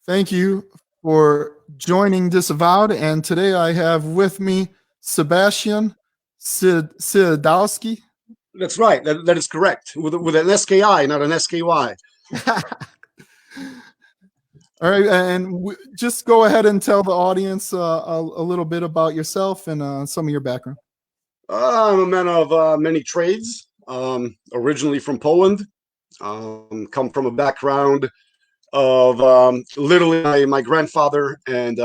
Thank you for joining Disavowed. And today I have with me Sebastian Sadowski. That's right. That is correct. With an SKI, not an SKY. All right, and just go ahead and tell the audience a little bit about yourself and some of your background. I'm a man of many trades. Originally from Poland. Come from a background of literally my grandfather and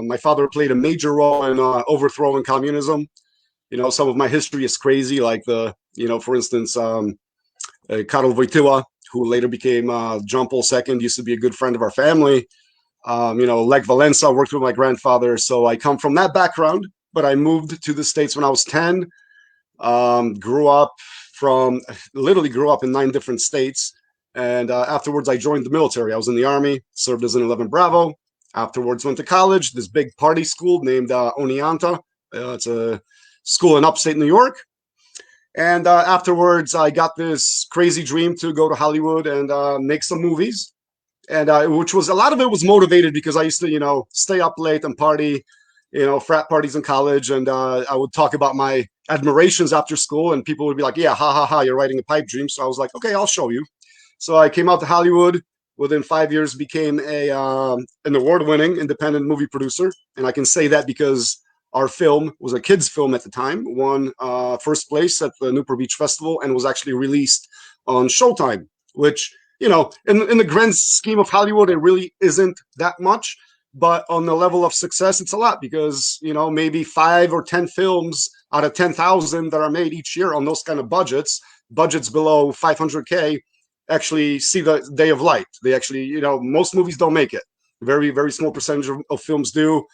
my father played a major role in overthrowing communism. Some of my history is crazy, like for instance, Karol Wojtyła, who later became John Paul II, used to be a good friend of our family. Lech Walesa worked with my grandfather. So I come from that background, but I moved to the States when I was 10. Grew up in 9 different states. And afterwards, I joined the military. I was in the Army, served as an 11 Bravo. Afterwards, went to college, this big party school named Oneonta. It's a school in upstate New York. And afterwards, I got this crazy dream to go to Hollywood and make some movies. And which was, a lot of it was motivated because I used to, stay up late and party, frat parties in college. And I would talk about my admirations after school. And people would be like, yeah, ha, ha, ha, you're writing a pipe dream. So I was like, okay, I'll show you. So I came out to Hollywood. Within 5 years, became an award-winning independent movie producer. And I can say that because our film was a kids' film at the time, won first place at the Newport Beach Festival, and was actually released on Showtime, which, in the grand scheme of Hollywood, it really isn't that much. But on the level of success, it's a lot because, maybe 5 or 10 films out of 10,000 that are made each year on those kind of budgets below 500K, actually see the day of light. They actually, most movies don't make it. Very, very small percentage of films do.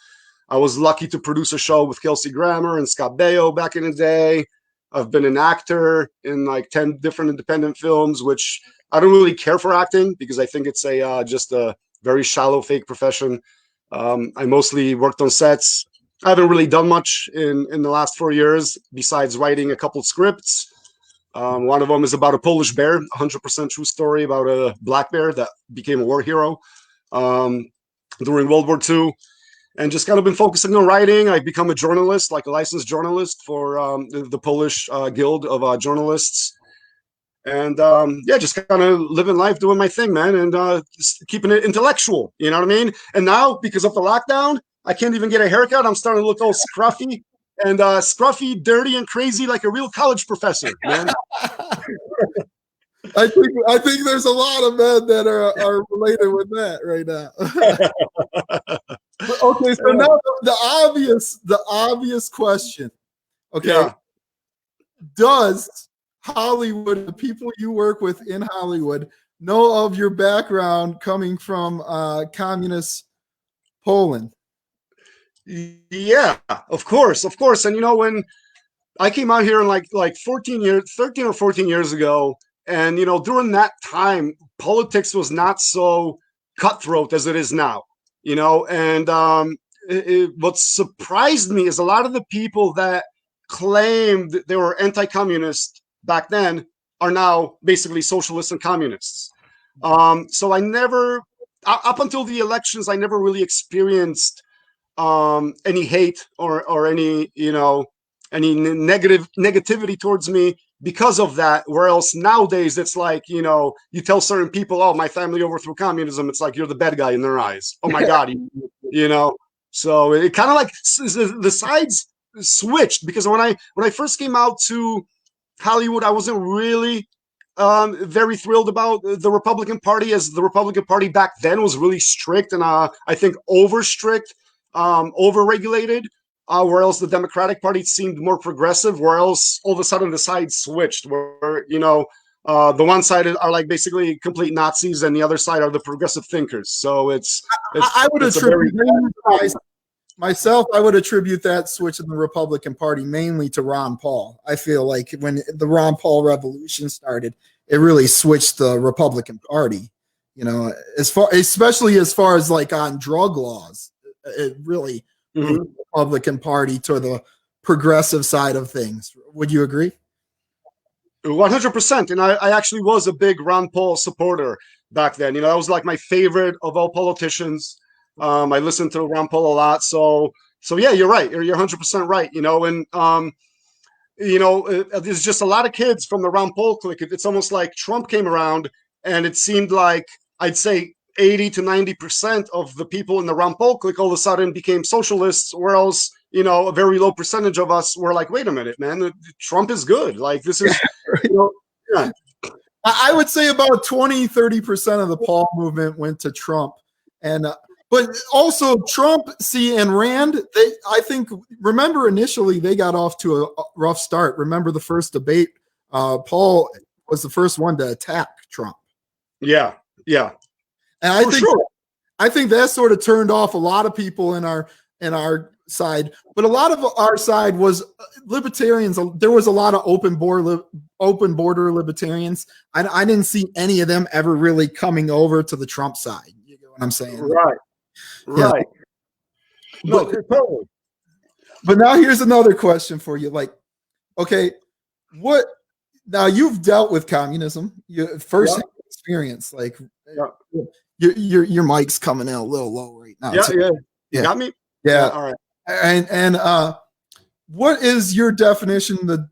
I was lucky to produce a show with Kelsey Grammer and Scott Baio back in the day. I've been an actor in like 10 different independent films, which I don't really care for acting because I think it's just a very shallow, fake profession. I mostly worked on sets. I haven't really done much in the last 4 years besides writing a couple scripts. One of them is about a Polish bear, 100% true story about a black bear that became a war hero during World War II. And just kind of been focusing on writing. I've become a journalist, like a licensed journalist for the Polish Guild of Journalists. And just kind of living life, doing my thing, man, and just keeping it intellectual. You know what I mean? And now, because of the lockdown, I can't even get a haircut. I'm starting to look all scruffy. And scruffy, dirty, and crazy like a real college professor, man. I think there's a lot of men that are related with that right now. Okay, so now the obvious question. Okay, yeah. Does Hollywood, the people you work with in Hollywood, know of your background coming from communist Poland? Yeah, of course. And when I came out here in like 13 or 14 years ago, and during that time, politics was not so cutthroat as it is now. And what surprised me is a lot of the people that claimed they were anti-communist back then are now basically socialists and communists. So I never, up until the elections, I never really experienced any hate or any any negativity towards me because of that. Where else nowadays it's like, you tell certain people, oh, my family overthrew communism, it's like you're the bad guy in their eyes. Oh my God, so it kind of like the sides switched, because when I first came out to Hollywood, I wasn't really very thrilled about the Republican Party, as the Republican Party back then was really strict and I think over strict, over regulated. Where else the Democratic Party seemed more progressive, where else all of a sudden the sides switched, where the one side are like basically complete Nazis and the other side are the progressive thinkers. So I would attribute myself. I would attribute that switch in the Republican Party mainly to Ron Paul. I feel like when the Ron Paul revolution started, it really switched the Republican Party. Especially as far as like on drug laws, it really. Mm-hmm. The Republican Party to the progressive side of things. Would you agree? 100%. And I actually was a big Ron Paul supporter. back then. That was like my favorite of all politicians. I listened to Ron Paul a lot. So yeah, you're right. You're 100% right. And there's just a lot of kids from the Ron Paul clique. It's almost like Trump came around, and it seemed like, I'd say, 80 to 90% of the people in the Ron Paul clique all of a sudden became socialists, or else, a very low percentage of us were like, wait a minute, man, Trump is good. Like, this is, yeah. I would say about 20-30% of the Paul movement went to Trump. And but also Trump, and Rand, I think, remember, initially they got off to a rough start. Remember the first debate, Paul was the first one to attack Trump. Yeah. And I think that sort of turned off a lot of people in our side, but a lot of our side was libertarians. There was a lot of open border libertarians. I didn't see any of them ever really coming over to the Trump side. You know what I'm saying? Right. No, totally. But now here's another question for you. Like, okay, now you've dealt with communism, first experience. Like, your mic's coming in a little low right now. Yeah. You got me? Yeah. All right. And what is your definition, the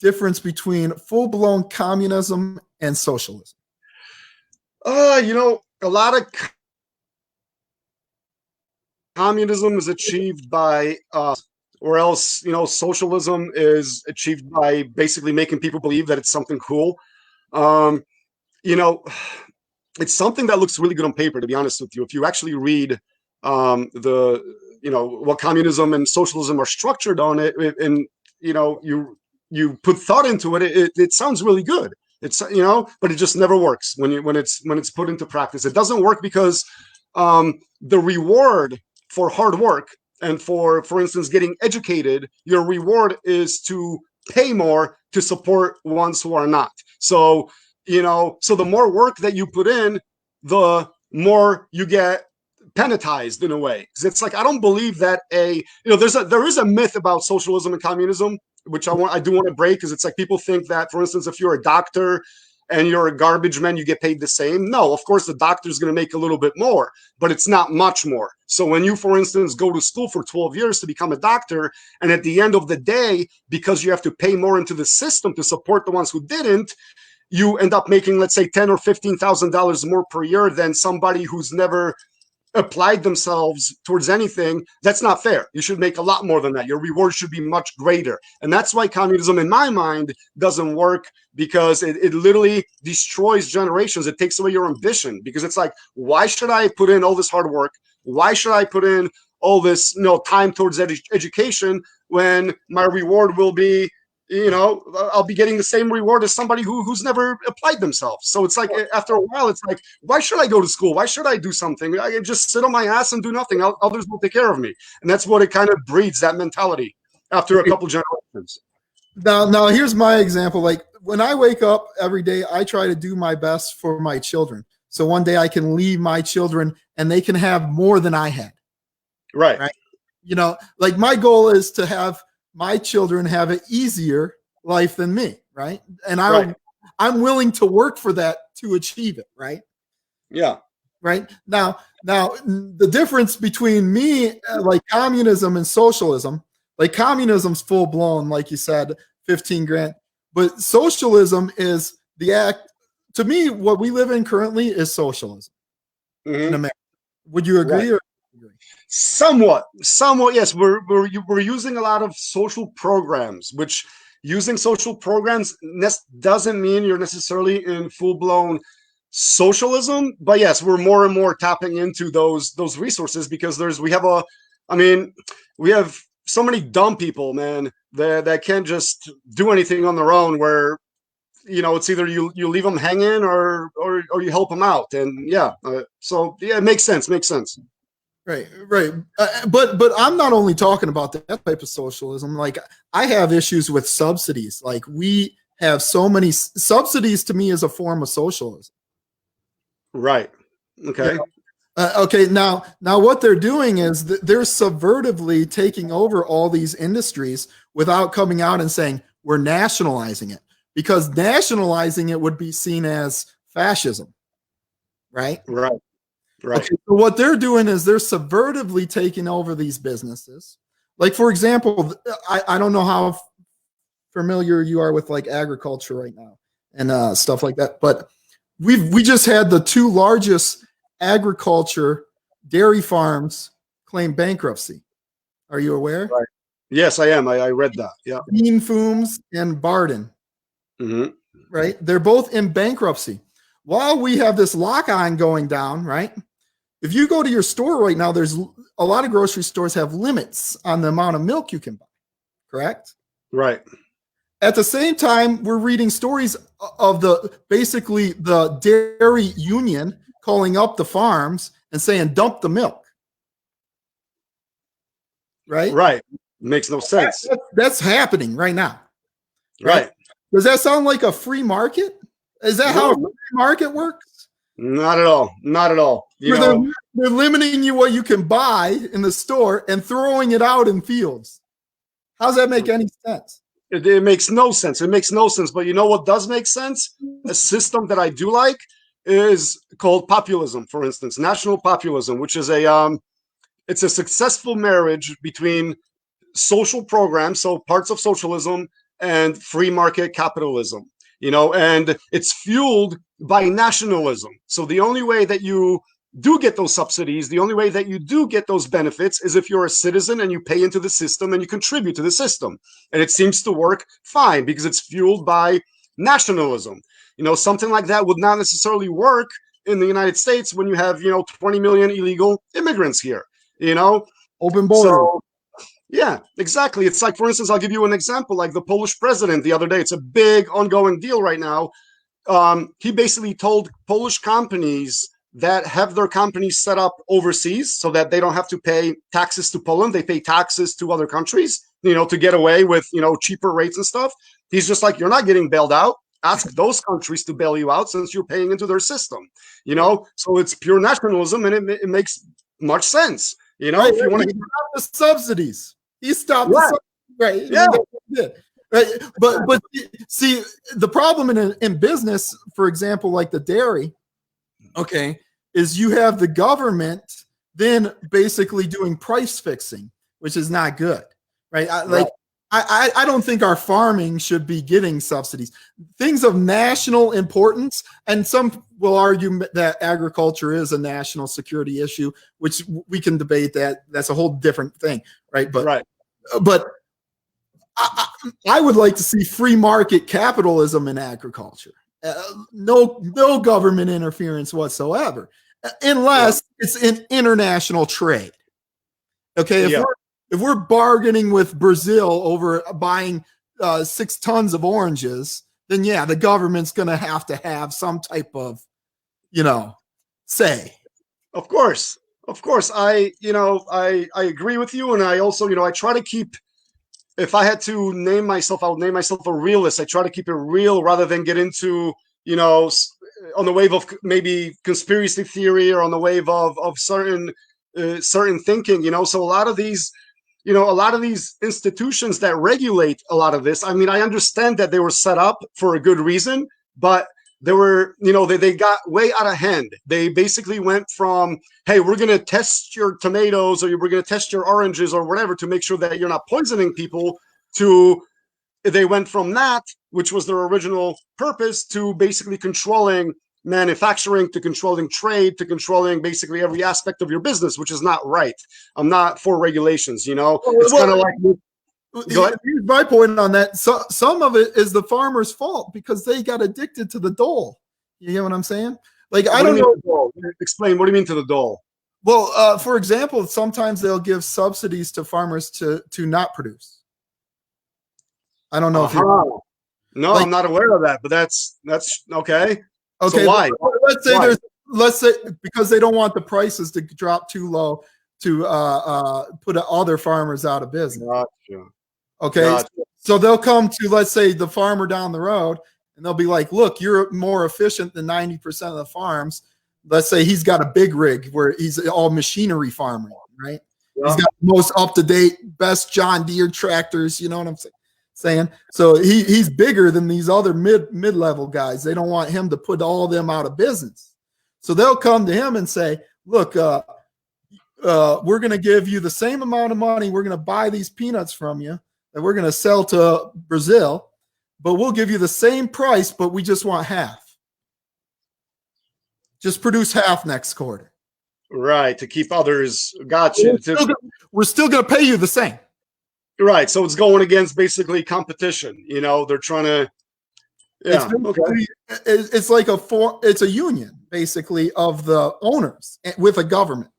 difference between full-blown communism and socialism? A lot of communism is achieved by or else, socialism is achieved by basically making people believe that it's something cool. It's something that looks really good on paper, to be honest with you. If you actually read what communism and socialism are structured on it, and you put thought into it, it sounds really good. It's but it just never works when it's put into practice. It doesn't work because the reward for hard work and for instance, getting educated, your reward is to pay more to support ones who are not. So the more work that you put in, the more you get penalized in a way. Because it's like, I don't believe that there is a myth about socialism and communism, which I do want to break, because it's like people think that, for instance, if you're a doctor and you're a garbage man, you get paid the same. No, of course, the doctor is going to make a little bit more, but it's not much more. So when you, for instance, go to school for 12 years to become a doctor, and at the end of the day, because you have to pay more into the system to support the ones who didn't, you end up making, let's say, $10,000 or $15,000 more per year than somebody who's never applied themselves towards anything. That's not fair. You should make a lot more than that. Your reward should be much greater. And that's why communism, in my mind, doesn't work, because it literally destroys generations. It takes away your ambition, because it's like, why should I put in all this hard work? Why should I put in all this time towards education when my reward will be, I'll be getting the same reward as somebody who's never applied themselves. So it's like, after a while, it's like, why should I go to school? Why should I do something? I just sit on my ass and do nothing. Others will take care of me. And that's what it kind of breeds, that mentality, after a couple generations. Now here's my example. Like, when I wake up every day, I try to do my best for my children. So one day I can leave my children and they can have more than I had. Right. Like, my goal is to have my children have an easier life than me, right? And I'm willing to work for that to achieve it, right? Yeah. Right. Now the difference between me, like communism and socialism, like communism's full blown, like you said, 15 grand, but socialism is the act. To me, what we live in currently is socialism in America. Would you agree? Right. Somewhat, yes. We're using a lot of social programs, which using social programs doesn't mean you're necessarily in full-blown socialism. But yes, we're more and more tapping into those resources, because we have so many dumb people, man, that can't just do anything on their own, where it's either you leave them hanging or you help them out. And so it makes sense. Right. But I'm not only talking about that type of socialism. Like, I have issues with subsidies. Like, we have so many subsidies. To me, is a form of socialism. Right. Okay. Okay. Now what they're doing is they're subvertively taking over all these industries without coming out and saying we're nationalizing it, because nationalizing it would be seen as fascism. right? Right. Right. Okay, so what they're doing is they're subvertively taking over these businesses. Like, for example, I don't know how familiar you are with like agriculture right now and stuff like that, but we just had the two largest agriculture dairy farms claim bankruptcy. Are you aware? Right. Yes, I am. I read that. Yeah. Bean Fooms and Barden, Mm-hmm. right? They're both in bankruptcy. While we have this lock on going down, right? If you go to your store right now, there's a lot of grocery stores have limits on the amount of milk you can buy, correct? Right. At the same time, we're reading stories of basically the dairy union calling up the farms and saying, dump the milk. Right? Right. Makes no sense. That's happening right now. Right. Does that sound like a free market? Is that how a free market works? Not at all. Not at all. They're limiting you what you can buy in the store and throwing it out in fields. How does that make any sense? It makes no sense. It makes no sense. But you know what does make sense? A system that I do like is called populism, for instance, national populism, which is it's a successful marriage between social programs, so parts of socialism, and free market capitalism. And it's fueled by nationalism. So the only way that you do get those subsidies, the only way that you do get those benefits is if you're a citizen and you pay into the system and you contribute to the system. And it seems to work fine because it's fueled by nationalism. Something like that would not necessarily work in the United States when you have, 20 million illegal immigrants here, Open border. So, yeah, exactly. It's like, for instance, I'll give you an example, like the Polish president the other day. It's a big ongoing deal right now. He basically told Polish companies that have their companies set up overseas so that they don't have to pay taxes to Poland. They pay taxes to other countries, to get away with, cheaper rates and stuff. He's just like, you're not getting bailed out. Ask those countries to bail you out since you're paying into their system, So it's pure nationalism, and it makes much sense. Right, if you want to stop the subsidies. He stopped the subsidies, right? Yeah. Right. But see, the problem in business, for example, like the dairy, okay, is you have the government then basically doing price fixing, which is not good, right? I don't think our farming should be getting subsidies. Things of national importance, and some will argue that agriculture is a national security issue, which we can debate that. That's a whole different thing, right? But I would like to see free market capitalism in agriculture. No government interference whatsoever, unless it's in international trade. Okay, if we're bargaining with Brazil over buying 6 tons of oranges, then yeah, the government's going to have some type of, say. Of course. I agree with you, and I also, I try to keep. If I had to name myself, I would name myself a realist. I try to keep it real rather than get into, on the wave of maybe conspiracy theory or on the wave of certain thinking. So a lot of these institutions that regulate a lot of this, I mean, I understand that they were set up for a good reason, but they were, they got way out of hand. They basically went from, hey, we're going to test your tomatoes, or we're going to test your oranges or whatever to make sure that you're not poisoning people, to they went from that, which was their original purpose, to basically controlling manufacturing, to controlling trade, to controlling basically every aspect of your business, which is not right. I'm not for regulations, It's kind of like... Here's my point on that. So some of it is the farmer's fault because they got addicted to the dole. You get what I'm saying? Like, I don't know. Explain. What do you mean to the dole? Well, for example, sometimes they'll give subsidies to farmers to not produce. I don't know if you're... No, I'm not aware of that, but that's okay. Okay. So why? Let's say because they don't want the prices to drop too low to put other farmers out of business. Gotcha. Okay. Gotcha. So they'll come to, let's say, the farmer down the road, and they'll be like, look, you're more efficient than 90% of the farms. Let's say he's got a big rig where he's all machinery farming, right? Yeah. He's got the most up-to-date, best John Deere tractors. You know what I'm saying? So he's bigger than these other mid-level guys. They don't want him to put all of them out of business. So they'll come to him and say, look, we're going to give you the same amount of money. We're going to buy these peanuts from you that we're going to sell to Brazil, but we'll give you the same price, but we just want half. Just produce half next quarter. Right, to keep others. Gotcha. We're still going to pay you the same. Right, so it's going against basically competition. You know, they're trying to. Yeah, it's like it's a union basically of the owners with a government.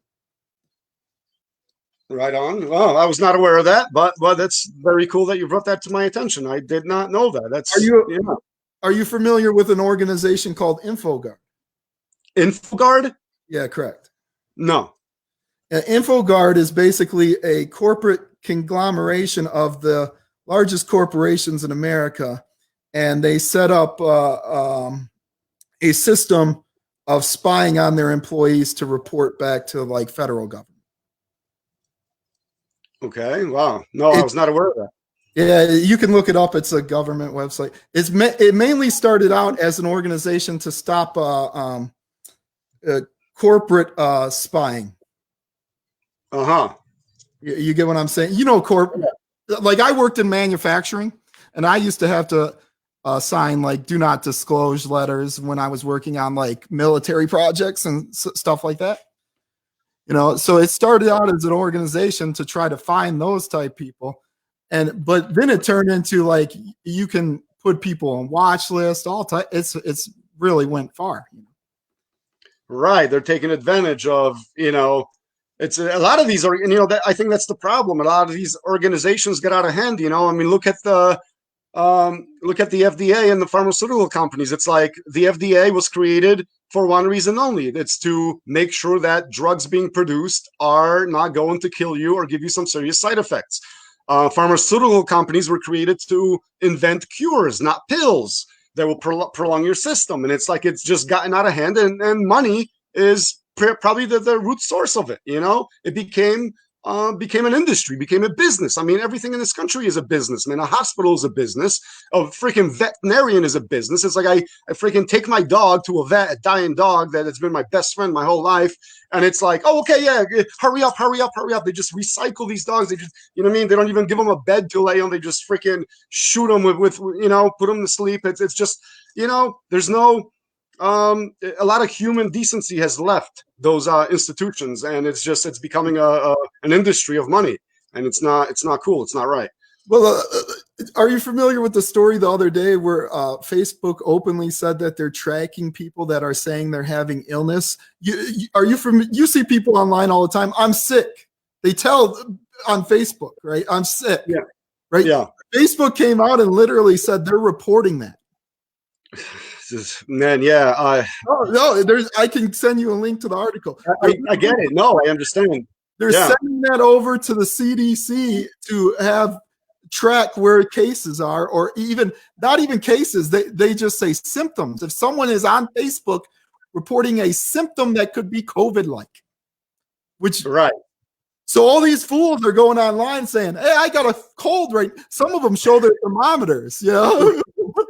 Right on. Well, I was not aware of that, but that's very cool that you brought that to my attention. I did not know that. That's. Are you familiar with an organization called InfoGuard? InfoGuard? Yeah, correct. No. InfoGuard is basically a corporate conglomeration of the largest corporations in America, and they set up a system of spying on their employees to report back to like federal government. Okay. Wow. No, I was not aware of that. Yeah, you can look it up. It's a government website. It mainly started out as an organization to stop corporate spying. Uh-huh. You get what I'm saying? You know, like I worked in manufacturing, and I used to have to sign like do not disclose letters when I was working on like military projects and stuff like that. You know, so it started out as an organization to try to find those type people. But then it turned into like you can put people on watch list, all type. It's really went far. You know? Right, they're taking advantage of, you know, it's a lot of these are, you know, I think that's the problem. A lot of these organizations get out of hand. You know, I mean, look at the FDA and the pharmaceutical companies. It's like the FDA was created for one reason only. It's to make sure that drugs being produced are not going to kill you or give you some serious side effects. Pharmaceutical companies were created to invent cures, not pills that will prolong your system. And it's like it's just gotten out of hand, and money is probably the root source of it. You know, it became an industry, became a business. I mean, everything in this country is a business, man. A hospital is a business. A freaking veterinarian is a business. It's like I freaking take my dog to a vet, a dying dog that has been my best friend my whole life. And it's like, oh, okay, yeah, hurry up. They just recycle these dogs. They just, you know what I mean? They don't even give them a bed to lay on. They just freaking shoot them with you know, put them to sleep. It's just, you know, there's no, a lot of human decency has left those institutions, and it's becoming an industry of money, and it's not cool. It's not right. Well, are you familiar with the story the other day where Facebook openly said that they're tracking people that are saying they're having illness? You see people online all the time. I'm sick. They tell on Facebook, right? I'm sick. Yeah. Right. Yeah. Facebook came out and literally said they're reporting that. Man, yeah. No, I can send you a link to the article. I get it. No, I understand. They're sending that over to the CDC to have track where cases are, or even not even cases. They just say symptoms. If someone is on Facebook reporting a symptom that could be COVID-like, which right. So all these fools are going online saying, "Hey, I got a cold." Right? Some of them show their thermometers. You know?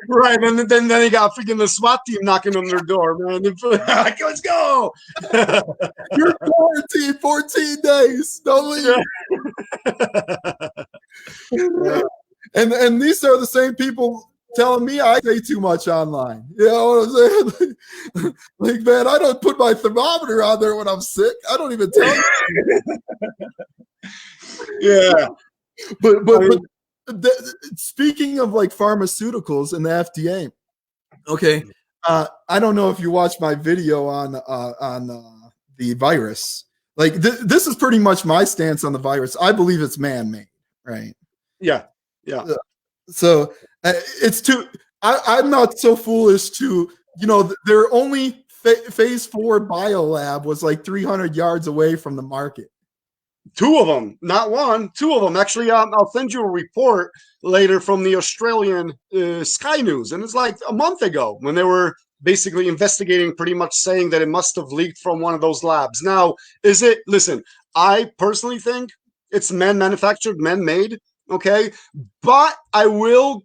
Right, and then they got freaking the SWAT team knocking on their door, man. Like, let's go. You're quarantined 14 days. Don't leave. Yeah. And these are the same people telling me I say too much online. You know what I'm saying? Like, man, I don't put my thermometer on there when I'm sick. I don't even tell you. Yeah. But speaking of like pharmaceuticals and the FDA, okay, I don't know if you watched my video on the virus. Like this is pretty much my stance on the virus. I believe it's man-made, right? Yeah. So it's too. I'm not so foolish to, you know, their only phase 4 biolab was like 300 yards away from the market. 2 of them, not 1, 2 of them. Actually, I'll send you a report later from the Australian Sky News, and it's like a month ago when they were basically investigating, pretty much saying that it must have leaked from one of those labs. Now, is it? Listen, I personally think it's man-manufactured, man-made. Okay, but I will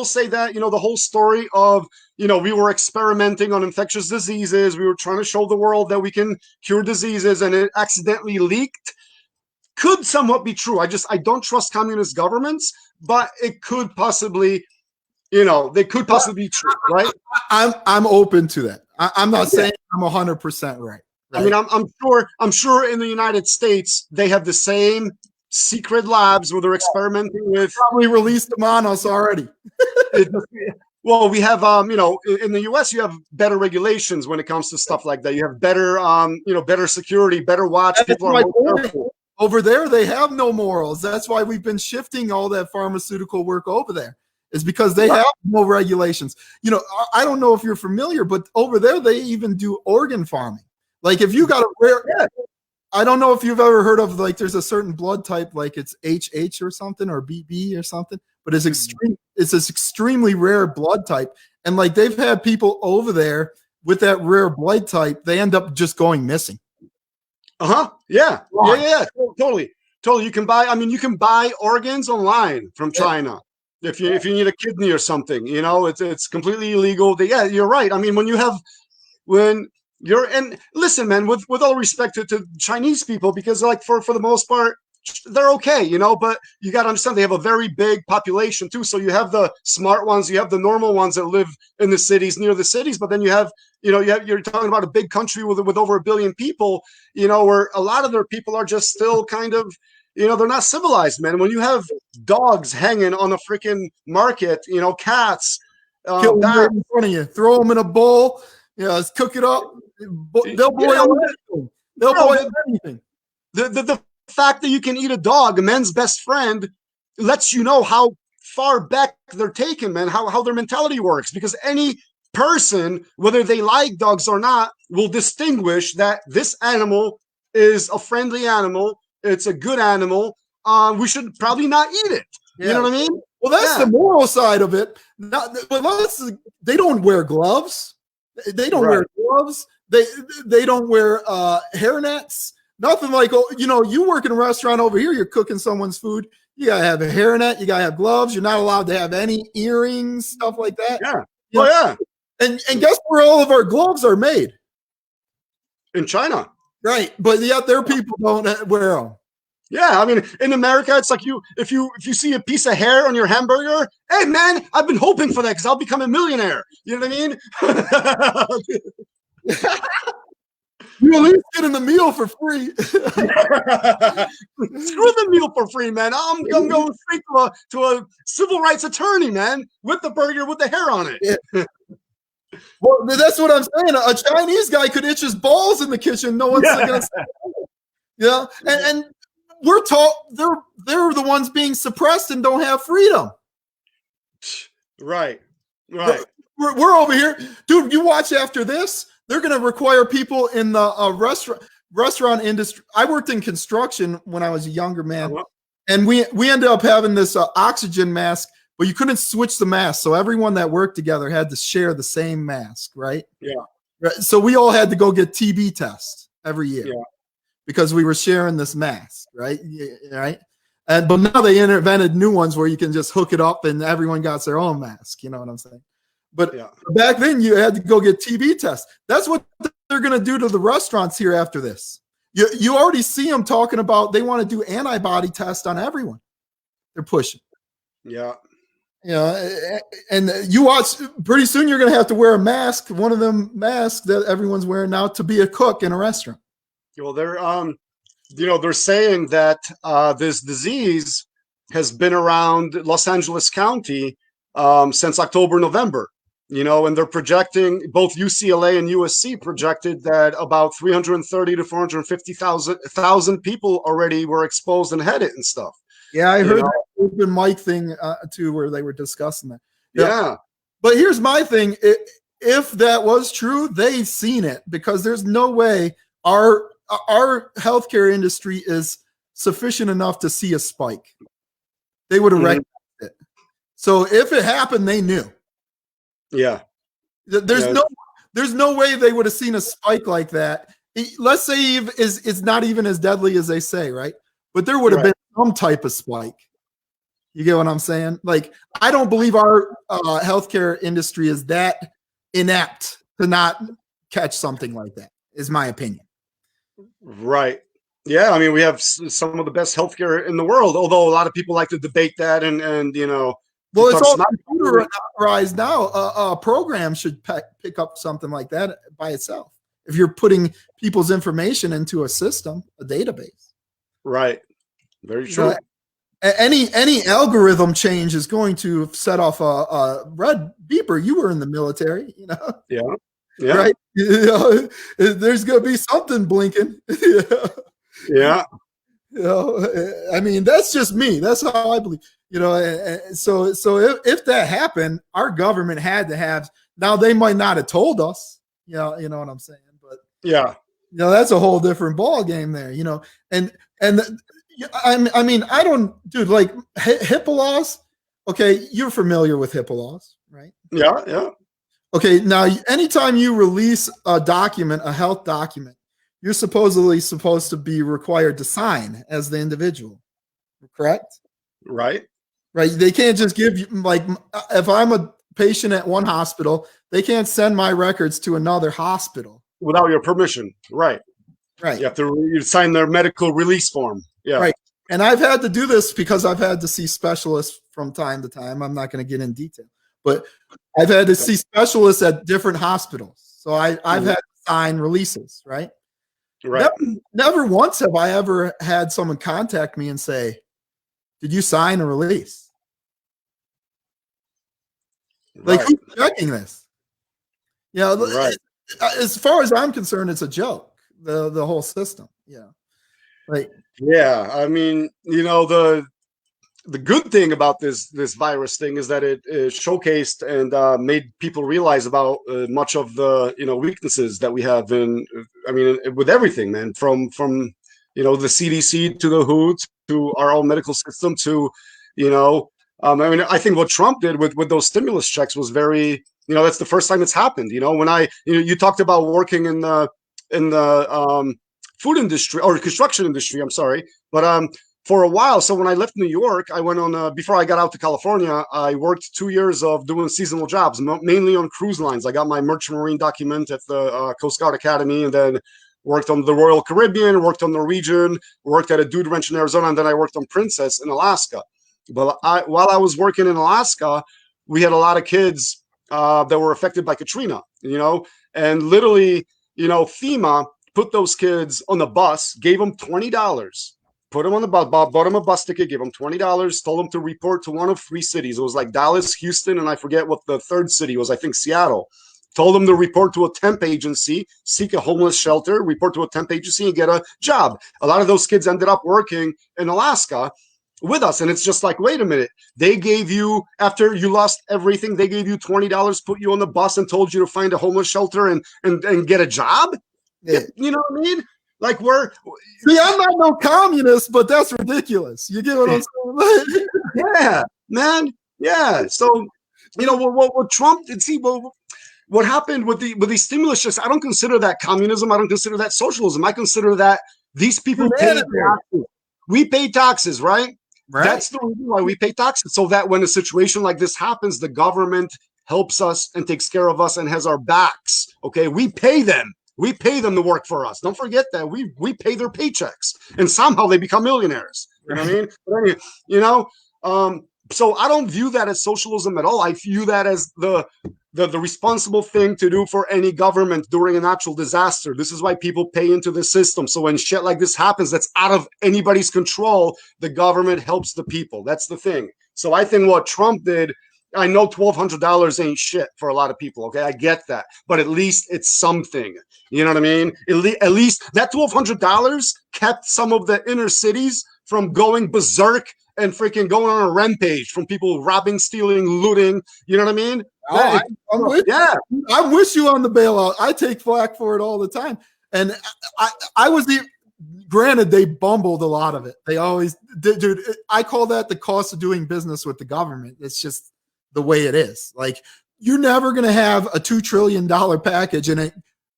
say that, you know, the whole story of, we were experimenting on infectious diseases. We were trying to show the world that we can cure diseases, and it accidentally leaked. Could somewhat be true. I don't trust communist governments, but it could possibly, they could possibly be true, right? I'm open to that. I'm not saying I'm 100% right. I mean, I'm sure in the United States they have the same secret labs where they're experimenting with. Probably released them on us already. Well, we have, in the U.S. you have better regulations when it comes to stuff like that. You have better, better security, better watch. People are more careful. Over there, they have no morals. That's why we've been shifting all that pharmaceutical work over there. Is because they have no regulations. I don't know if you're familiar, but over there they even do organ farming. Like if you got a rare, I don't know if you've ever heard of, like, there's a certain blood type, like it's HH or something, or BB or something, but it's this extremely rare blood type. And like they've had people over there with that rare blood type, they end up just going missing. Yeah. Totally. You can buy organs online from China. If you need a kidney or something, it's completely illegal. You're right. I mean, and listen, man, with all respect to Chinese people, because like for the most part, they're okay, but you got to understand they have a very big population too. So you have the smart ones, you have the normal ones that live in the cities, near the cities, but then you're talking about a big country with over 1 billion people, where a lot of their people are just still kind of, they're not civilized, man. When you have dogs hanging on a freaking market, cats, kill them right in front of you, throw them in a bowl, let's cook it up. They'll boil anything. They'll boil anything. The fact that you can eat a dog, a man's best friend, lets you know how far back they're taken, man, how their mentality works. Because any person, whether they like dogs or not, will distinguish that this animal is a friendly animal. It's a good animal. We should probably not eat it. You know what I mean? Well, that's the moral side of it. They don't wear gloves. They don't wear gloves. They don't wear hairnets. Nothing like, you work in a restaurant over here, you're cooking someone's food. You got to have a hairnet. You got to have gloves. You're not allowed to have any earrings, stuff like that. Yeah. And guess where all of our gloves are made? In China. Right. But yet their people don't wear them. Yeah, I mean, in America, it's like if you see a piece of hair on your hamburger, hey man, I've been hoping for that because I'll become a millionaire. You know what I mean? You at least getting the meal for free. Screw the meal for free, man. I'm going straight to a civil rights attorney, man, with the burger with the hair on it. Yeah. Well, that's what I'm saying. A Chinese guy could itch his balls in the kitchen. No one's going to say it. Yeah, and we're taught they're the ones being suppressed and don't have freedom. Right. We're over here, dude. You watch after this. They're going to require people in the restaurant industry. I worked in construction when I was a younger man, and we ended up having this oxygen mask, but you couldn't switch the mask. So everyone that worked together had to share the same mask, right? Yeah. Right? So we all had to go get TB tests every year because we were sharing this mask, right? Right. But now they invented new ones where you can just hook it up and everyone got their own mask. You know what I'm saying? But back then you had to go get TB tests. That's what they're going to do to the restaurants here after this. You already see them talking about they want to do antibody tests on everyone. They're pushing. Yeah. And you watch, pretty soon you're going to have to wear a mask, one of them masks that everyone's wearing now to be a cook in a restaurant. Well, they're saying that this disease has been around Los Angeles County since October, November. And they're projecting, both UCLA and USC projected that about 330 to 450,000 people already were exposed and had it and stuff. Yeah, I heard that open mic thing too, where they were discussing that. Yeah. But here's my thing. If that was true, they've seen it, because there's no way our healthcare industry is sufficient enough to see a spike. They would have recognized it. So if it happened, they knew. Yeah. There's no way they would have seen a spike like that. Let's say it's not even as deadly as they say, right? But there would have been some type of spike. You get what I'm saying? Like, I don't believe our healthcare industry is that inept to not catch something like that, is my opinion. Right. Yeah, I mean, we have some of the best healthcare in the world, although a lot of people like to debate that and well, it's all computerized now. A program should pick up something like that by itself. If you're putting people's information into a system, a database. Right. Very true. Any algorithm change is going to set off a red beeper. You were in the military, Yeah. Yeah. Right. There's going to be something blinking. Yeah. I mean, that's just me. That's how I believe. So if that happened, our government had to have. Now they might not have told us. You know what I'm saying? But yeah, that's a whole different ball game there. And I mean, I don't, dude. Like HIPAA laws. Okay, you're familiar with HIPAA laws, right? Yeah. Yeah. Okay, now anytime you release a document, a health document, you're supposed to be required to sign as the individual, correct? Right. Right. They can't just give you, like, if I'm a patient at one hospital, they can't send my records to another hospital without your permission. Right. Right. You have to sign their medical release form. Yeah. Right. And I've had to do this because I've had to see specialists from time to time. I'm not going to get in detail, but I've had to see specialists at different hospitals. So I've had to sign releases, right? Right. Never once have I ever had someone contact me and say, "Did you sign a release?" Right. Like, who's checking this? Right. As far as I'm concerned, it's a joke. The whole system. Yeah. Like. Yeah. I mean, the good thing about this virus thing is that it showcased and made people realize about much of the weaknesses that we have with everything, man, from the CDC to the WHO to our own medical system to I think what Trump did with those stimulus checks was very that's the first time it's happened. When you talked about working in the food industry or construction industry, I'm sorry, but for a while. So when I left New York, I went on, before I got out to California, I worked 2 years of doing seasonal jobs, mainly on cruise lines. I got my Merchant Marine document at the Coast Guard Academy, and then worked on the Royal Caribbean, worked on Norwegian, worked at a dude ranch in Arizona, and then I worked on Princess in Alaska. But while I was working in Alaska, we had a lot of kids that were affected by Katrina, and literally, FEMA put those kids on the bus, gave them $20. Put them on the bus, bought them a bus ticket, gave them $20, told them to report to one of 3 cities. It was like Dallas, Houston, and I forget what the third city was. I think Seattle. Told them to report to a temp agency, seek a homeless shelter, report to a temp agency, and get a job. A lot of those kids ended up working in Alaska with us. And it's just like, wait a minute. They gave you, after you lost everything, they gave you $20, put you on the bus, and told you to find a homeless shelter and get a job? Yeah. You know what I mean? Like I'm not no communist, but that's ridiculous. You get what I'm saying? Yeah, man. Yeah. So, what Trump did, what happened with these stimulus checks, I don't consider that communism. I don't consider that socialism. I consider that these people pay taxes. We pay taxes, right? That's the reason why we pay taxes. So that when a situation like this happens, the government helps us and takes care of us and has our backs. Okay. We pay them. We pay them to work for us. Don't forget that we pay their paychecks, and somehow they become millionaires. You know what I mean? But anyway, so I don't view that as socialism at all. I view that as the responsible thing to do for any government during a natural disaster. This is why people pay into the system. So when shit like this happens, that's out of anybody's control, the government helps the people. That's the thing. So I think what Trump did, I know $1,200 ain't shit for a lot of people. Okay, I get that, but at least it's something. You know what I mean? At least that $1,200 kept some of the inner cities from going berserk and freaking going on a rampage from people robbing, stealing, looting. You know what I mean? I'm with you on the bailout. I take flack for it all the time, and I was granted they bumbled a lot of it. They always did, dude. I call that the cost of doing business with the government. It's just the way it is. Like, you're never going to have a $2 trillion package and it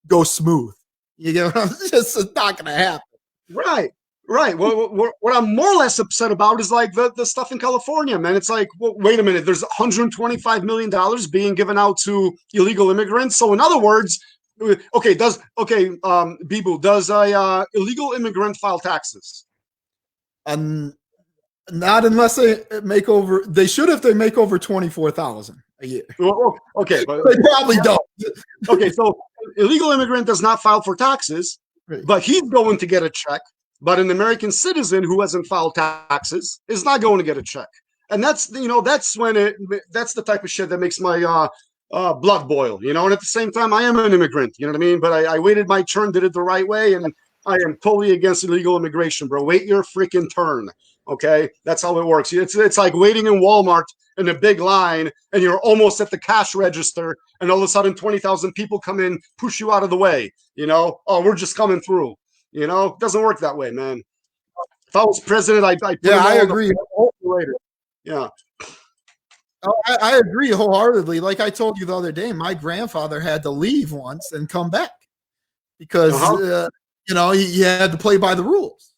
go smooth. You get what I'm saying? It's not going to happen. Right. Right. Well, what I'm more or less upset about is like the stuff in California, man. It's like, well, wait a minute. There's $125 million being given out to illegal immigrants. So in other words, Bibu, does a illegal immigrant file taxes? And not unless they make over. They should if they make over 24,000 a year. Well, okay, but They probably don't. okay. So illegal immigrant does not file for taxes, Right. but he's going to get a check. But an American citizen who hasn't filed taxes is not going to get a check. And that's that's the type of shit that makes my blood boil, And at the same time, I am an immigrant, you know what I mean? But I waited my turn, did it the right way, and I am totally against illegal immigration, bro. Wait your freaking turn, okay? That's how it works. It's like waiting in Walmart in a big line, and you're almost at the cash register, and all of a sudden 20,000 people come in, push you out of the way, Oh, we're just coming through. It doesn't work that way, man. If I was president, I'd put I agree. Later. Yeah. Oh, I agree wholeheartedly. Like I told you the other day, my grandfather had to leave once and come back because he had to play by the rules.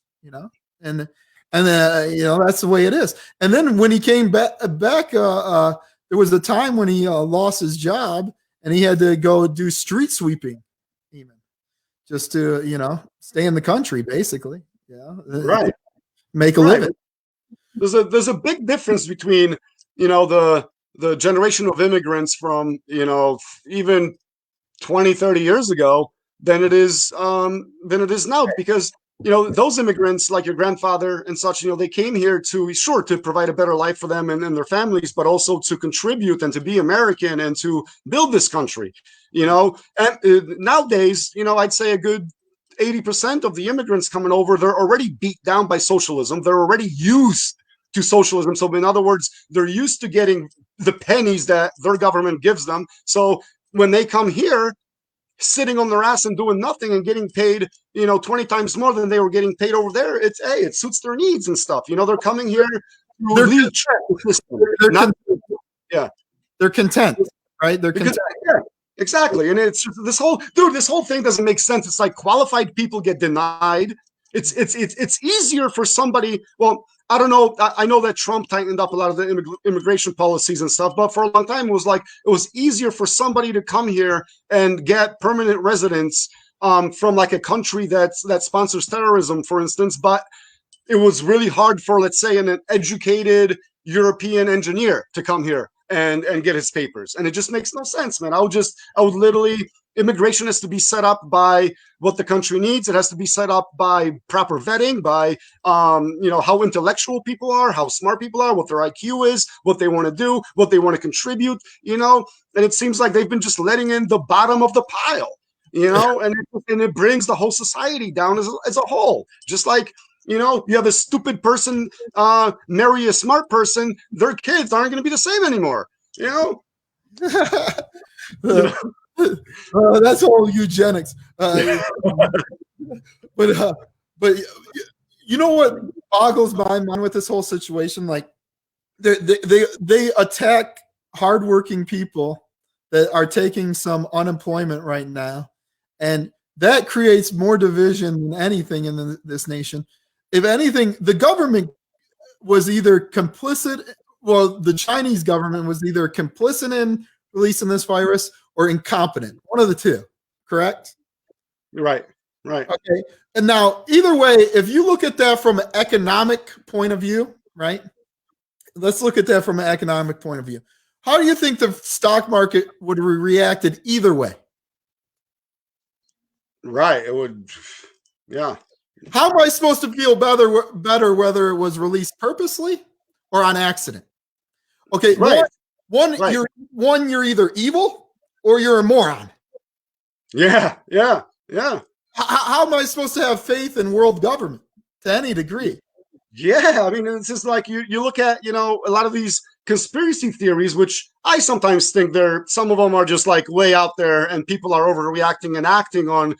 And that's the way it is. And then when he came back, there was a time when he lost his job and he had to go do street sweeping, even just to stay in the country, basically. Right. Make a living. There's a big difference between the generation of immigrants from even 20, 30 years ago than it is now, because those immigrants like your grandfather and such, they came here to provide a better life for them and their families, but also to contribute and to be American and to build this country. And nowadays, I'd say a good 80% of the immigrants coming over, they're already beat down by socialism. They're already used to socialism. So in other words, they're used to getting the pennies that their government gives them. So when they come here, sitting on their ass and doing nothing and getting paid, 20 times more than they were getting paid over there, it suits their needs and stuff. They're coming here to leech the system. They're content, right? They're content. Yeah. Exactly. And it's just this whole thing doesn't make sense. It's like qualified people get denied. It's easier for somebody. Well, I don't know. I know that Trump tightened up a lot of the immigration policies and stuff, but for a long time it was easier for somebody to come here and get permanent residence from like a country that sponsors terrorism, for instance. But it was really hard for, let's say, an educated European engineer to come here and get his papers. And it just makes no sense, man. I would literally, immigration has to be set up by what the country needs. It has to be set up by proper vetting, by, how intellectual people are, how smart people are, what their IQ is, what they want to do, what they want to contribute, and it seems like they've been just letting in the bottom of the pile, and it brings the whole society down as a whole. Just like, you have a stupid person marry a smart person, their kids aren't going to be the same anymore. That's all eugenics. But you know what boggles my mind with this whole situation? Like they attack hardworking people that are taking some unemployment right now, and that creates more division than anything in this nation. If anything, the government was either complicit. Well, the Chinese government was either complicit in releasing this virus or incompetent. One of the two, correct? Right. Okay. And now, either way, if you look at that from an economic point of view, right? Let's look at that from an economic point of view. How do you think the stock market would have reacted either way? Right. It would, yeah. How am I supposed to feel better whether it was released purposely or on accident? Okay, right. You're either evil or you're a moron. Yeah. How am I supposed to have faith in world government to any degree? Yeah, I mean, it's just like you look at, a lot of these conspiracy theories, which I sometimes think some of them are just like way out there and people are overreacting and acting on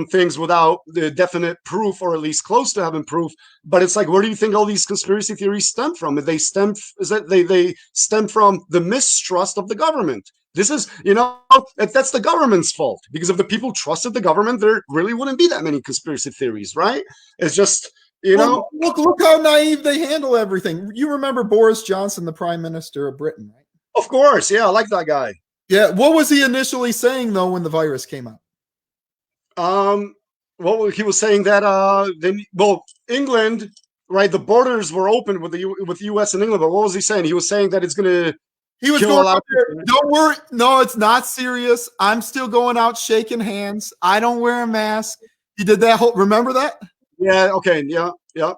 things without the definite proof, or at least close to having proof. But it's like, where do you think all these conspiracy theories stem from? They stem from the mistrust of the government. This is, that's the government's fault, because if the people trusted the government, there really wouldn't be that many conspiracy theories, right? It's just, You know, look how naive they handle everything. You remember Boris Johnson, the Prime Minister of Britain, right? of course, yeah, I like that guy. Yeah. What was he initially saying though when the virus came out? Well, he was saying that England, right? The borders were open with with U.S. and England, but what was he saying? He was saying that it's going to kill a lot of people. Don't worry. No, it's not serious. I'm still going out shaking hands. I don't wear a mask. He did that whole. Remember that? Yeah. Okay. Yeah. Yeah.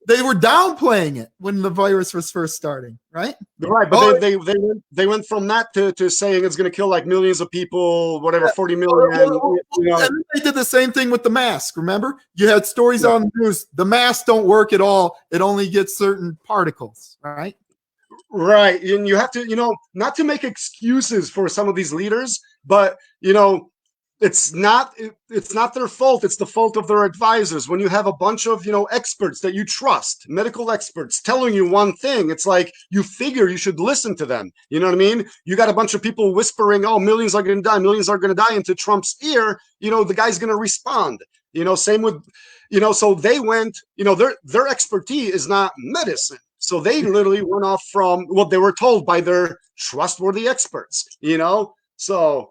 They were downplaying it when the virus was first starting, right? Right, but they went from that to saying it's going to kill like millions of people, whatever, 40 million. And they did the same thing with the mask. Remember, you had stories on the news. The masks don't work at all. It only gets certain particles, right? Right, and you have to, not to make excuses for some of these leaders, but it's not their fault. It's the fault of their advisors. When you have a bunch of experts that you trust, medical experts telling you one thing, it's like you figure you should listen to them. You know what I mean? You got a bunch of people whispering, "Oh, millions are going to die, millions are going to die," into Trump's ear. The guy's going to respond. Same with, so they went. Their expertise is not medicine. So they literally went off from what they were told by their trustworthy experts. So.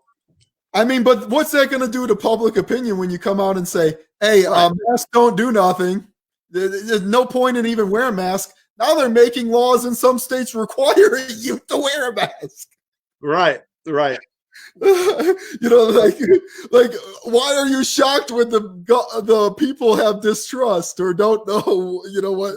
I mean, but what's that going to do to public opinion when you come out and say, hey, masks don't do nothing. There's no point in even wearing a mask. Now they're making laws in some states requiring you to wear a mask. Right. Like why are you shocked when the people have distrust or don't know, what?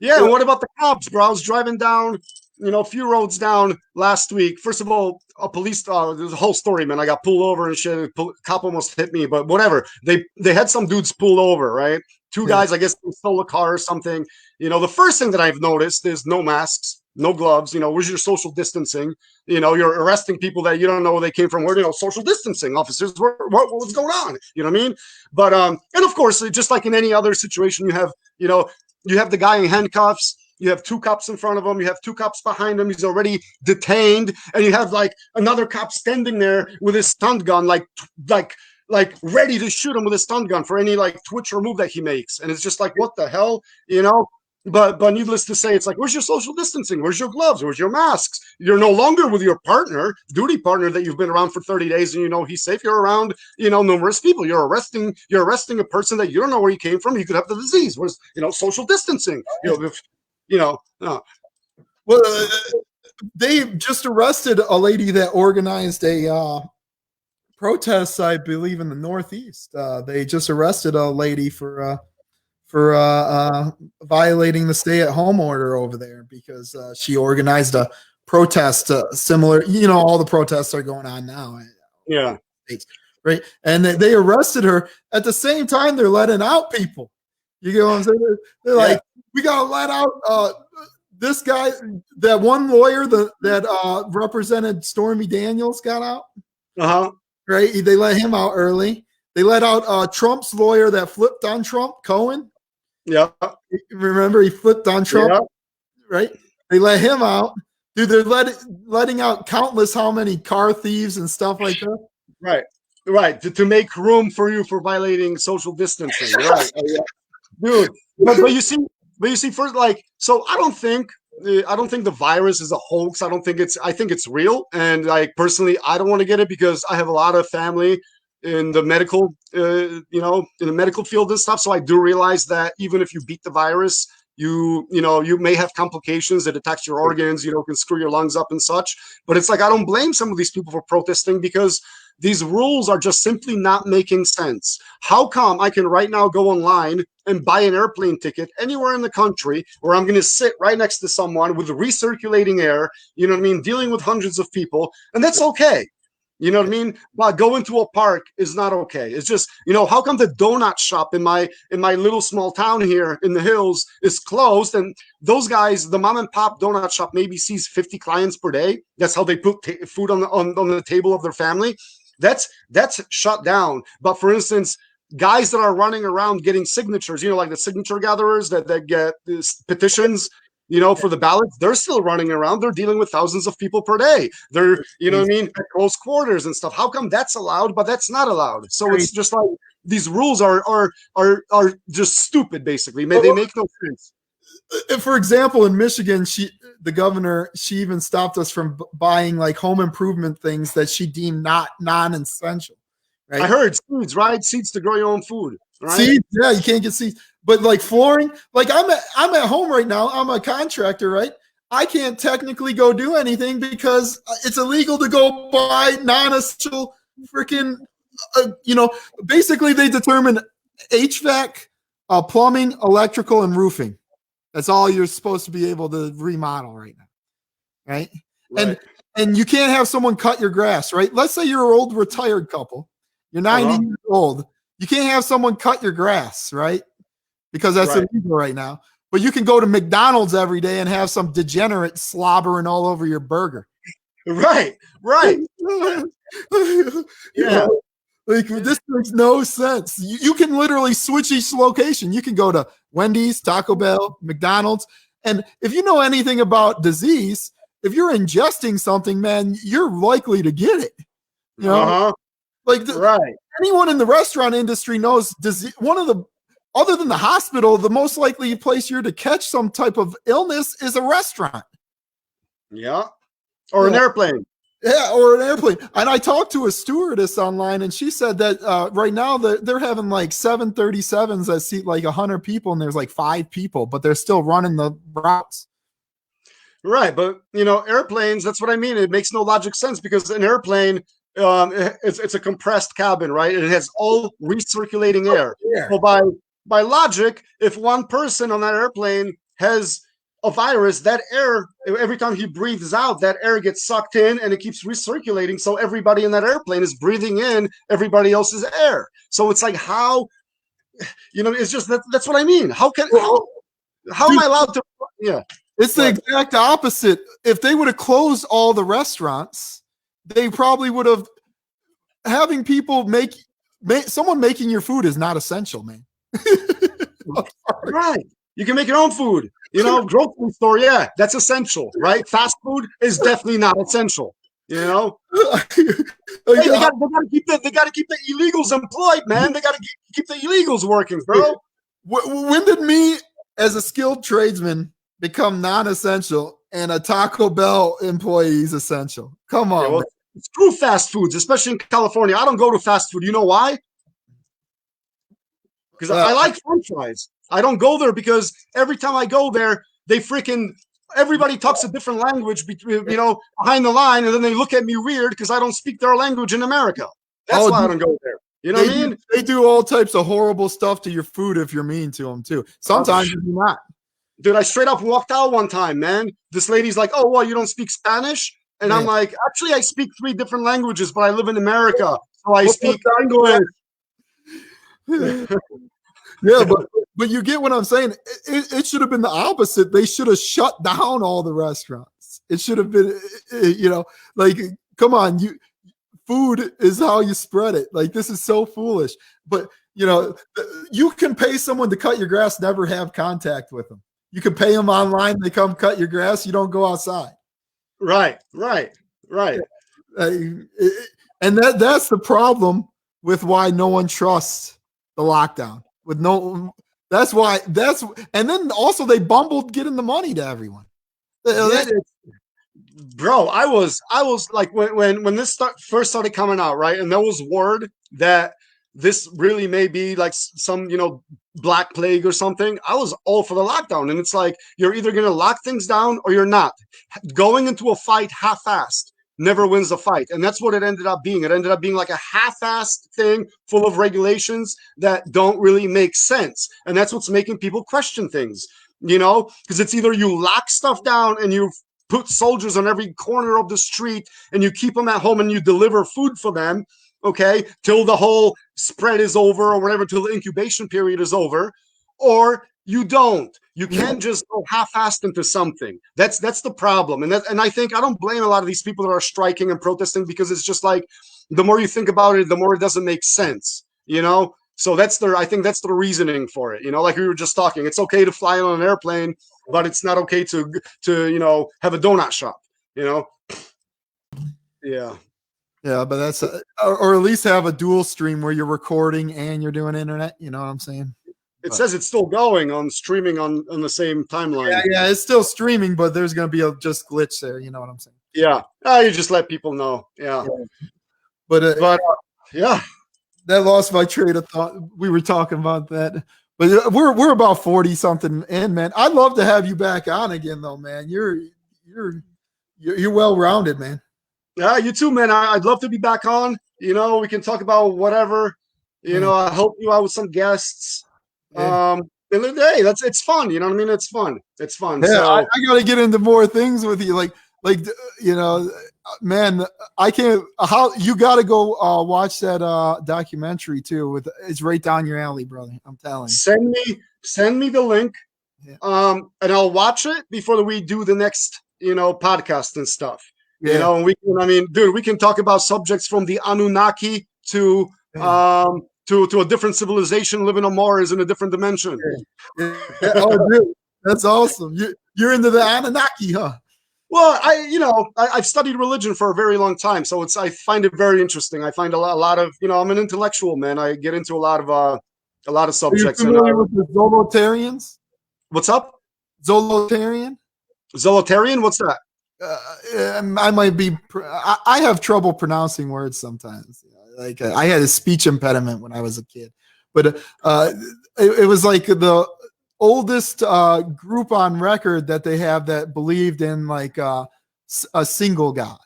Yeah, and what about the cops, bro? I was driving down, a few roads down last week. First of all, a police, there's a whole story, man. I got pulled over and shit. Cop almost hit me, but whatever. They had some dudes pulled over, right? Two guys, I guess, stole a car or something. The first thing that I've noticed is no masks, no gloves. Where's your social distancing? You're arresting people that you don't know where they came from. Where, social distancing officers, what's going on? You know what I mean? But, and of course, just like in any other situation, you have the guy in handcuffs. You have two cops in front of him. You have two cops behind him. He's already detained. And you have like another cop standing there with his stun gun, like ready to shoot him with his stun gun for any like twitch or move that he makes. And it's just like, what the hell, But needless to say, it's like, where's your social distancing? Where's your gloves? Where's your masks? You're no longer with your duty partner that you've been around for 30 days and he's safe. You're around, numerous people. You're arresting a person that you don't know where he came from. You could have the disease. Where's, social distancing? Well, they just arrested a lady that organized a protest, I believe, in the Northeast. They just arrested a lady for violating the stay-at-home order over there because she organized a protest similar. All the protests are going on now. Yeah. Right. And they arrested her. At the same time, they're letting out people. You get what I'm saying? They're like, we got to let out this guy, that one lawyer that represented Stormy Daniels got out. Uh-huh. Right. They let him out early. They let out Trump's lawyer that flipped on Trump, Cohen. Yeah. Remember, he flipped on Trump. Yeah. Right. They let him out. Dude, they're letting out countless how many car thieves and stuff like that. Right. Right. To make room for you for violating social distancing. Right. Dude. But you see, first, like, so I don't think the virus is a hoax. I think it's real. And like, personally, I don't want to get it because I have a lot of family in the medical, in the medical field and stuff. So I do realize that even if you beat the virus, you may have complications that attacks your organs, can screw your lungs up and such. But it's like, I don't blame some of these people for protesting because these rules are just simply not making sense. How come I can right now go online and buy an airplane ticket anywhere in the country where I'm going to sit right next to someone with recirculating air, dealing with hundreds of people, and that's okay. You know what I mean? But going to a park is not okay. It's just, how come the donut shop in my little small town here in the hills is closed? And those guys, the mom and pop donut shop maybe sees 50 clients per day. That's how they put food on the table of their family. That's shut down. But for instance, guys that are running around getting signatures, like the signature gatherers that get petitions, for the ballots, they're still running around. They're dealing with thousands of people per day. They're, at close quarters and stuff. How come that's allowed, but that's not allowed? So it's just like, these rules are just stupid. Basically, they make no sense. For example, in Michigan, the governor, she even stopped us from buying like home improvement things that she deemed not non-essential. Right? I heard seeds, right? Seeds to grow your own food. Right? Seeds, yeah, you can't get seeds. But like flooring, like I'm at home right now. I'm a contractor, right? I can't technically go do anything because it's illegal to go buy non-essential freaking, basically they determine HVAC, plumbing, electrical, and roofing. That's all you're supposed to be able to remodel right now, right? And you can't have someone cut your grass, right? Let's say you're an old retired couple. You're 90 years old. You can't have someone cut your grass, right? Because that's illegal right now. But you can go to McDonald's every day and have some degenerate slobbering all over your burger. Right. Yeah. Like this makes no sense. You can literally switch each location. You can go to Wendy's, Taco Bell, McDonald's. And if you know anything about disease, if you're ingesting something, man, you're likely to get it. You know, anyone in the restaurant industry knows disease. Other than the hospital, the most likely place you're to catch some type of illness is a restaurant. Yeah. Or an airplane. Yeah, or an airplane. And I talked to a stewardess online, and she said that right now they're having like 737s that seat like 100 people, and there's like 5 people, but they're still running the routes. Right, but airplanes. That's what I mean. It makes no logic sense because an airplane, it's a compressed cabin, right? It has all recirculating air. So by logic, if one person on that airplane has a virus, that air, every time he breathes out, that air gets sucked in and it keeps recirculating. So everybody in that airplane is breathing in everybody else's air. So it's like how, it's just that's what I mean. How am I allowed to? Yeah, it's the exact opposite. If they would have closed all the restaurants, they probably would have having people someone making your food is not essential, man. Right. You can make your own food. Grocery store, yeah, that's essential, right? Fast food is definitely not essential. They got to keep the illegals employed, man. They got to keep the illegals working, bro. When did me, as a skilled tradesman, become non-essential and a Taco Bell employee is essential? Come on. Yeah, screw fast foods, especially in California. I don't go to fast food. You know why? Because I like French fries. I don't go there because every time I go there, everybody talks a different language behind the line, and then they look at me weird because I don't speak their language in America. That's why I don't go there. You know what I mean? They do all types of horrible stuff to your food if you're mean to them too. Sometimes you do not. Dude, I straight up walked out one time, man. This lady's like, "Oh, well, you don't speak Spanish?" And I'm like, "Actually, I speak 3 different languages, but I live in America, so I speak English." Yeah, but you get what I'm saying. It should have been the opposite. They should have shut down all the restaurants. It should have been, like, come on, food is how you spread it. Like, this is so foolish. But you can pay someone to cut your grass, never have contact with them. You can pay them online. They come cut your grass. You don't go outside. Right. And that's the problem with why no one trusts the lockdown. And then also they bumbled getting the money to everyone. Bro, I was like when this first started coming out, right? And there was word that this really may be like some, black plague or something. I was all for the lockdown. And it's like, you're either going to lock things down or you're not. Going into a fight half-assed never wins the fight. And that's what it ended up being. It ended up being like a half-assed thing full of regulations that don't really make sense. And that's what's making people question things, because it's either you lock stuff down and you put soldiers on every corner of the street and you keep them at home and you deliver food for them, okay, till the whole spread is over or whatever, till the incubation period is over, or you don't. You can't just go half-assed into something. That's the problem. And I think I don't blame a lot of these people that are striking and protesting because it's just like the more you think about it, the more it doesn't make sense, So I think that's the reasoning for it. Like we were just talking, it's okay to fly on an airplane, but it's not okay to have a donut shop, Yeah. Yeah, but that's or at least have a dual stream where you're recording and you're doing internet. You know what I'm saying? It But says it's still going on streaming on the same yeah, timeline. yeah, it's still streaming, but there's gonna be a just glitch there. You know what I'm saying? Yeah. You just let people know. Yeah. Yeah. But Yeah. that lost my train of thought. We were talking about that, but we're about 40 something in, man. I'd love to have you back on again, though, man. You're well rounded, man. Yeah, you too, man. I'd love to be back on. We can talk about whatever. Yeah. I'll help you out with some guests. Yeah. And hey, it's fun. You know what I mean? It's fun. It's fun. Yeah, So I got to get into more things with you, like you know, man. I can't. How you got to go watch that documentary too. It's right down your alley, brother. I'm telling you. send me the link. Yeah. And I'll watch it before we do the next podcast and stuff. Yeah. And we can. I mean, dude, we can talk about subjects from the Anunnaki to to a different civilization living on Mars in a different dimension. Yeah. Oh, dude, that's awesome. You're into the Anunnaki, huh? Well, I've studied religion for a very long time, so I find it very interesting. I find a lot of I'm an intellectual, man. I get into a lot of subjects. Are you familiar with the Zolotarians? What's up? Zolotarian? Zolotarian? What's that? I might be. I have trouble pronouncing words sometimes. Like I had a speech impediment when I was a kid, but it was like the oldest group on record that they have that believed in like a single God.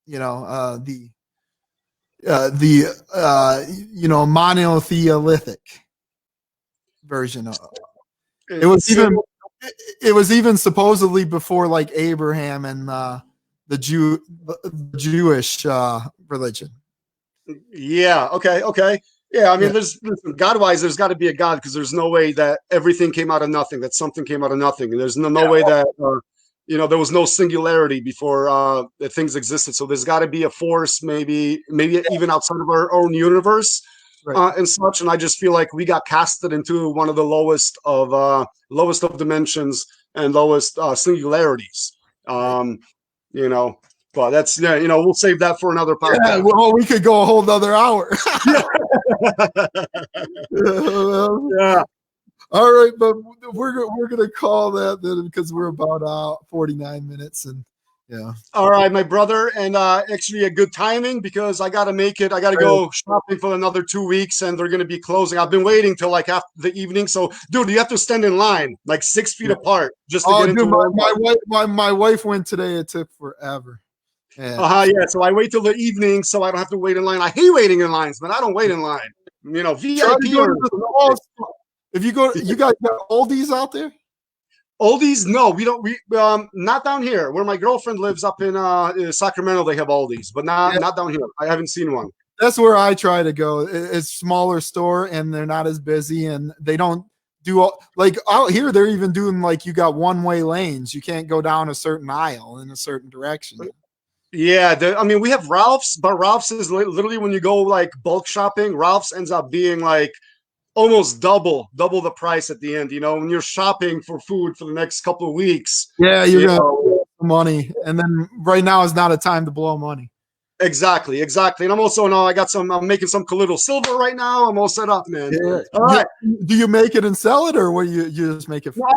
The monotheistic version of it. It was even supposedly before like Abraham and the Jewish religion. Yeah. Okay. Yeah. I mean, listen, God-wise, there's got to be a God because there's no way that everything came out of nothing. That something came out of nothing. There's no way that there was no singularity before that things existed. So there's got to be a force, maybe even outside of our own universe. Right. And such, and I just feel like we got casted into one of the lowest of dimensions and lowest singularities. But that's we'll save that for another podcast. Yeah, well, we could go a whole nother hour. Yeah. All right, but we're gonna call that then because we're about 49 minutes and. Yeah. All right, my brother, and actually a good timing because I got to make it. I got to go shopping for another 2 weeks, and they're going to be closing. I've been waiting till like after the evening. So, dude, you have to stand in line like 6 feet apart just to get into. My wife went today. It took forever. Yeah. Yeah. So I wait till the evening, so I don't have to wait in line. I hate waiting in lines, but I don't wait in line. VIP. If you go, you got oldies out there. Oldies? No, we don't. We not down here. Where my girlfriend lives up in Sacramento, they have Oldies, but not down here. I haven't seen one. That's where I try to go. It's smaller store, and they're not as busy, and they don't do like out here. They're even doing like you got one-way lanes. You can't go down a certain aisle in a certain direction. Yeah, I mean we have Ralph's, but Ralph's is literally when you go like bulk shopping, Ralph's ends up being like almost double the price at the end, when you're shopping for food for the next couple of weeks. Yeah, you're gonna blow money, and then right now is not a time to blow money. Exactly. And I'm also I'm making some colloidal silver right now. I'm all set up, man. Yeah. All right. Do you make it and sell it, or what? You just make it? No, I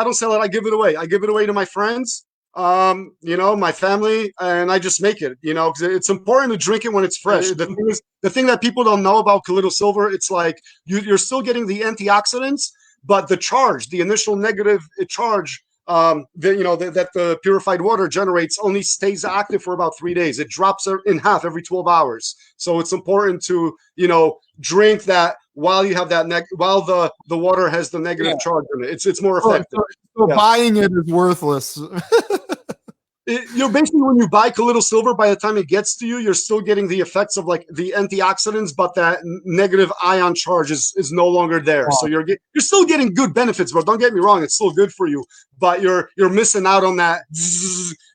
don't sell it. I give it away. I give it away to my friends. My family, and I just make it, because it's important to drink it when it's fresh. The thing that people don't know about colloidal silver, it's like you're still getting the antioxidants, but the initial negative charge, that the purified water generates only stays active for about 3 days. It drops in half every 12 hours. So it's important to, drink that while you have that while the water has the negative charge in it. It's more effective. So buying it is worthless. Basically when you buy colloidal silver, by the time it gets to you, you're still getting the effects of like the antioxidants, but that negative ion charge is no longer there. Wow. So you're still getting good benefits, bro. Don't get me wrong, it's still good for you, but you're missing out on that.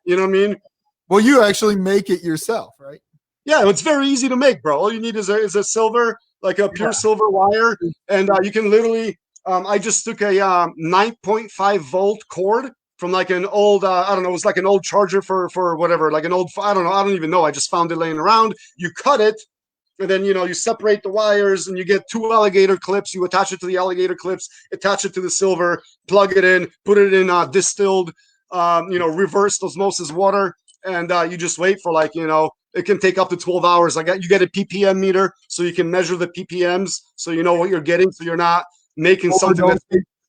You know what I mean? Well, you actually make it yourself, right? Yeah, it's very easy to make, bro. All you need is a silver, like a pure silver wire, and you can literally. I just took a 9.5 volt cord from like an old, I don't know, it was like an old charger for whatever, like an old, I don't know, I don't even know. I just found it laying around. You cut it, and then, you separate the wires and you get 2 alligator clips. You attach it to the alligator clips, attach it to the silver, plug it in, put it in distilled, reversed osmosis water. And you just wait for it can take up to 12 hours. You get a ppm meter so you can measure the ppms so you know what you're getting, so you're not making something that's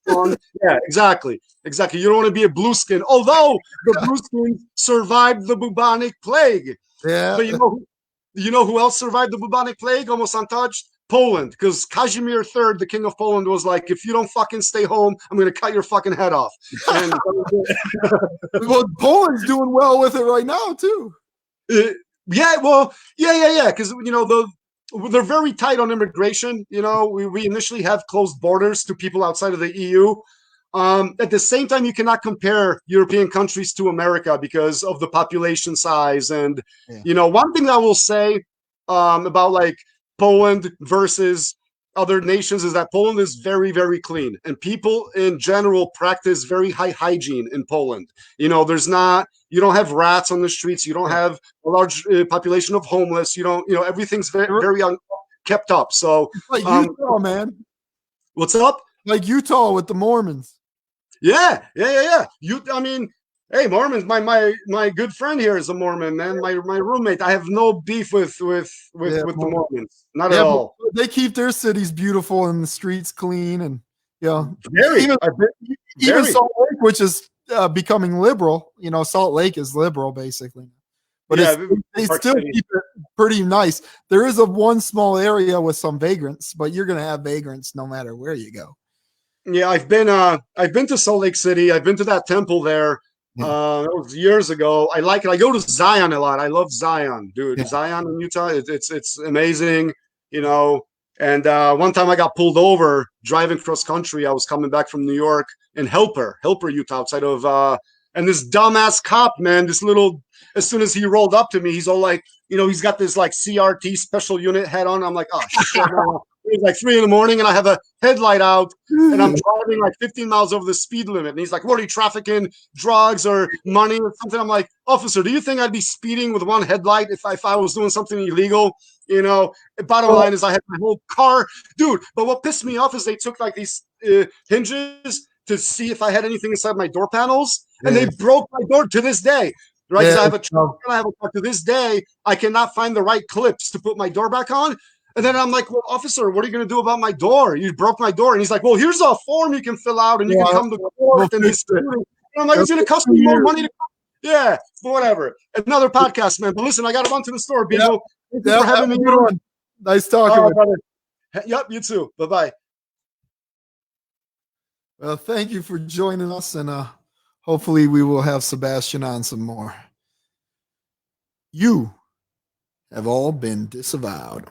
wrong. Yeah, exactly. You don't want to be a blue skin, although the blue skins survived the bubonic plague. Yeah. But you know who else survived the bubonic plague almost untouched? Poland, because Casimir III, the king of Poland, was like, if you don't fucking stay home, I'm going to cut your fucking head off. And well, Poland's doing well with it right now too. Yeah, because they're very tight on immigration. We initially have closed borders to people outside of the EU. At the same time, you cannot compare European countries to America because of the population size. And one thing that I will say about like Poland versus other nations is that Poland is very, very clean, and people in general practice very high hygiene in Poland. You don't have rats on the streets. You don't have a large population of homeless. Everything's very, very kept up. So like Utah, man. What's up? Like Utah with the Mormons. Yeah. Hey, Mormons. My good friend here is a Mormon, man. My roommate. I have no beef with the Mormons. Not at all. They keep their cities beautiful and the streets clean, and very. Even Salt Lake, which is becoming liberal. Salt Lake is liberal basically, but they still keep it pretty nice. There is one small area with some vagrants, but you're going to have vagrants no matter where you go. Yeah, I've been to Salt Lake City. I've been to that temple there. That was years ago. I like it. I go to Zion a lot. I love Zion, dude. Yeah. Zion in Utah, it's amazing, And one time I got pulled over driving cross country. I was coming back from New York in Helper, Utah, outside of and this dumbass cop, man, as soon as he rolled up to me, he's all like, he's got this like CRT special unit head on. I'm like, oh shit. It's like 3 a.m. and I have a headlight out and I'm driving like 15 miles over the speed limit. And he's like, what are you trafficking, drugs or money or something? I'm like, officer, do you think I'd be speeding with one headlight if I was doing something illegal? Bottom line is I had my whole car, dude. But what pissed me off is they took like these hinges to see if I had anything inside my door panels, and they broke my door to this day. Right? Because I have a truck and I have a car. To this day, I cannot find the right clips to put my door back on. And then I'm like, well, officer, what are you going to do about my door? You broke my door. And he's like, well, here's a form you can fill out and you can come to court. And I'm like, it's going to cost me more money to come. Yeah, but whatever. Another podcast, man. But listen, I got to run to the store, Beagle. Thank you for having me. Nice talking with you. Yep, you too. Bye-bye. Well, thank you for joining us, and hopefully we will have Sebastian on some more. You have all been disavowed.